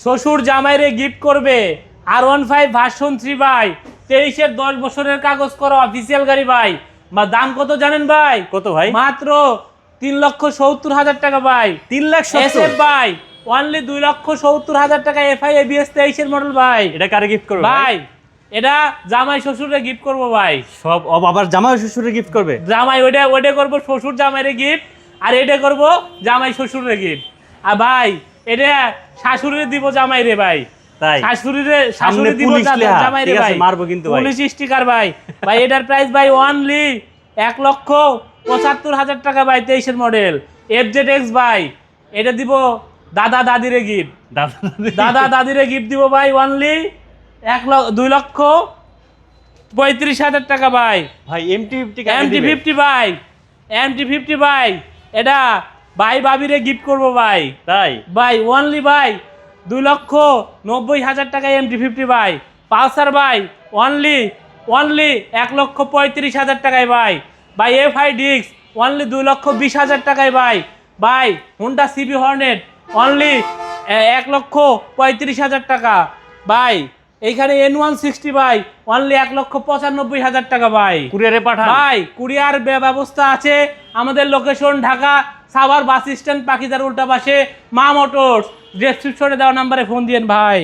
শ্বশুর জামাইরে গিফট করবে R15 ভার্সন 3 ভাই, 23-এর 10 বছরের কাগজ করা অফিসিয়াল গাড়ি ভাই। বা দাম কত জানেন ভাই? কত ভাই? মাত্র 3,70,000 টাকা ভাই। 3,70,000 ভাই অনলি 2,70,000 টাকা FI ABS 23-এর মডেল ভাই। এটা কারে গিফট করবে ভাই এটা জামাই শ্বশুরে গিফট করব ভাই। সব আবার জামাই শ্বশুরে গিফট করবে? জামাই ওইটা করব শ্বশুর জামাইরে গিফট, আর এটা করব জামাই শ্বশুরে গিফট। আর ভাই এটা শাশুড়িরে দিব জামাইরে ভাই। তাই শাশুড়ি দিব জামাইরে ভাই। মারবো কিন্তু ভাই। পুলিশ স্টিকার ভাই। ভাই এটার প্রাইস ভাই অনলি 1,75,000 টাকা ভাই, 23-এর মডেল FZX ভাই। এটা দিব দাদা দাদিরে গিফট। দাদা দাদিরে গিফট দিব ভাই অনলি 2,35,000 টাকা ভাই। ভাই MT50 ভাই, MT50 ভাই এটা ভাই ভাবিরে গিফট করব ভাই। তাই ভাই অনলি ভাই 2,90,000 টাকা MT50 ভাই। পালসার ভাই অনলি 1,35,000 টাকায় ভাই। ভাই FI ডিক্স অনলি 2,20,000 টাকায় ভাই। ভাই হুন্ডা CB হর্নেট অনলি 1,35,000 টাকা ভাই। এইখানে N160 ভাই অনলি 1,95,000 টাকা ভাই। কুরিয়ারে পাঠান ভাই কুরিয়ার ব্যবস্থা আছে। আমাদের location Dhaka Savar bus stand, পাখিজার উল্টা পাশে, মা মোটরস। ডেসক্রিপশনে দেওয়া নাম্বারে ফোন দিয়েন ভাই।